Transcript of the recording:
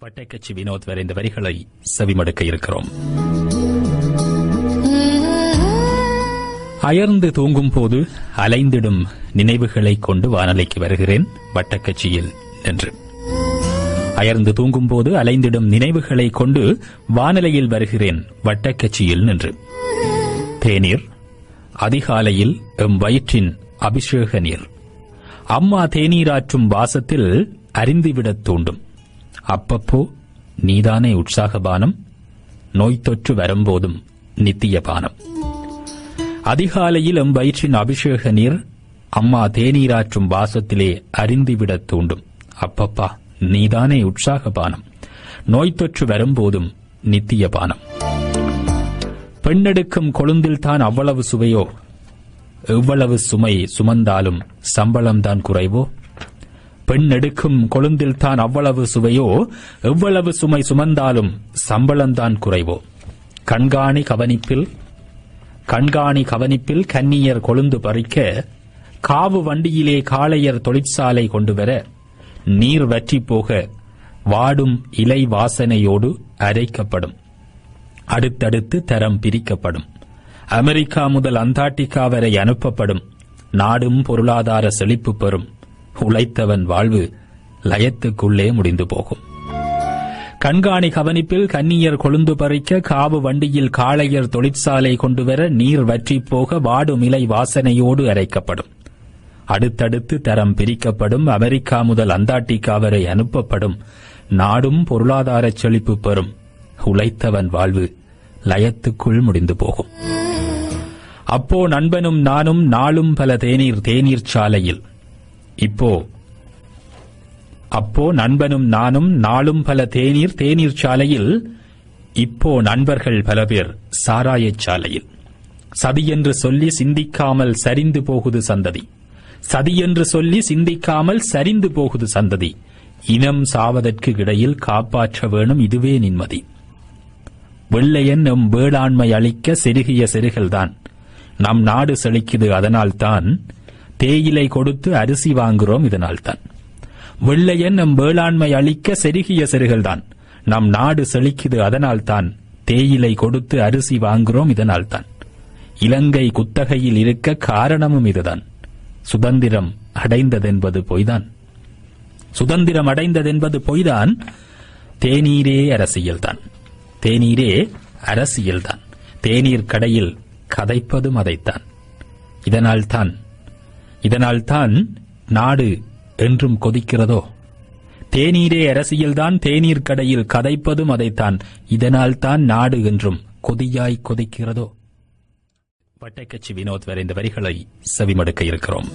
வட்டைக்கச்சி வினோத் வரைந்த வரிகளை செவிமடுக்க இருக்கிறோம். அயர்ந்து தூங்கும் போது அலைந்திடும் நினைவுகளைக் கொண்டு வானலைக்கு வருகிறேன் வட்டக்கச்சியில் நின்று. அயர்ந்து தூங்கும் போது அலைந்திடும் நினைவுகளைக் கொண்டு வானலையில் வருகிறேன் வட்டக்கச்சியில் நின்று. தேநீர் அதிகாலையில் எம் வயிற்றின் அபிஷேக நீர். அம்மா தேநீராற்றும் வாசத்தில் அறிந்துவிடத் தூண்டும். அப்பப்போ நீதானே உற்சாகபானம், நோய் தொற்று வரும்போதும் நித்திய பானம். அதிகாலையில் எம் வயிற்றின் அபிஷேக நீர் அம்மா தேநீராற்றும் வாசத்திலே அறிந்துவிடத் தூண்டும். அப்பப்பா நீதானே உற்சாகபானம், நோய் தொற்று வரும்போதும் நித்திய பானம். பெண்ணெடுக்கும் கொழுந்தில்தான் அவ்வளவு சுவையோ, எவ்வளவு சுமை சுமந்தாலும் சம்பளம்தான் குறைவோ. பெண் எடுக்கும் கொழுந்தில்தான் அவ்வளவு சுவையோ, எவ்வளவு சுமை சுமந்தாலும் சம்பளம்தான் குறைவோ. கண்காணி கவனிப்பில் கன்னியர் கொழுந்து பறிக்க, காவு வண்டியிலே காளையர் தொழிற்சாலை கொண்டுவர, நீர் வற்றி போக வாடும் இலை வாசனையோடு அரைக்கப்படும். அடுத்தடுத்து தரம் பிரிக்கப்படும். அமெரிக்கா முதல் அண்டார்டிகா வரை அனுப்பப்படும். நாடும் பொருளாதார செழிப்பு பெறும். உழைத்தவன் வாழ்வு லயத்துக்குள்ளே முடிந்து போகும். கண்காணி கவனிப்பில் கன்னியர் கொழுந்து பறிக்க, காவு வண்டியில் காளையர் தொழிற்சாலை கொண்டுவர, நீர் வற்றி போக வாடும் இலை வாசனையோடு அரைக்கப்படும். அடுத்தடுத்து தரம் பிரிக்கப்படும். அமெரிக்கா முதல் அண்டார்டிகா வரை அனுப்பப்படும். நாடும் பொருளாதார செழிப்பு பெறும். உழைத்தவன் வாழ்வு லயத்துக்குள் முடிந்து போகும். அப்போ நண்பனும் நானும் நாளும் பல தேநீர் சாலையில். அப்போ நண்பனும் நானும் நாளும் பல தேநீர் சாலையில். இப்போ நண்பர்கள் பல பேர் சாராயச் சாலையில். சதியென்று சொல்லி சிந்திக்காமல் சரிந்து போகுது சந்ததி. சதியென்று சொல்லி சிந்திக்காமல் சரிந்து போகுது சந்ததி. இனம் சாவதற்கு இடையில் காப்பாற்ற வேணும், இதுவே நிம்மதி. வெள்ளையன் நம் வேளாண்மை அளிக்க செருகிய செருகல்தான். நம் நாடு செழிக்குது அதனால்தான். தேயிலை கொடுத்து அரிசி வாங்குறோம் இதனால்தான். வெள்ளையன் நம் வேளாண்மை அளிக்க செருகிய செருகல்தான். நம் நாடு செழிக்குது அதனால்தான். தேயிலை கொடுத்து அரிசி வாங்குறோம் இதனால்தான். இலங்கை குத்தகையில் இருக்க காரணமும் இதுதான். சுதந்திரம் அடைந்ததென்பது பொய்தான். சுதந்திரம் அடைந்ததென்பது பொய்தான். தேநீரே அரசியல்தான். தேநீரே அரசியல்தான். தேநீர் கடையில் கதைப்பதும் அதைத்தான். இதனால்தான் நாடு என்றும் கொதிக்கிறதோ. தேநீரே அரசியல்தான். தேநீர் கடையில் கதைப்பதும் அதைத்தான். இதனால்தான் நாடு என்றும் கொதியாய் கொதிக்கிறதோ. வட்டைக்கச்சி வினோத் வரைந்த வரிகளை செவிமடுக்க இருக்கிறோம்.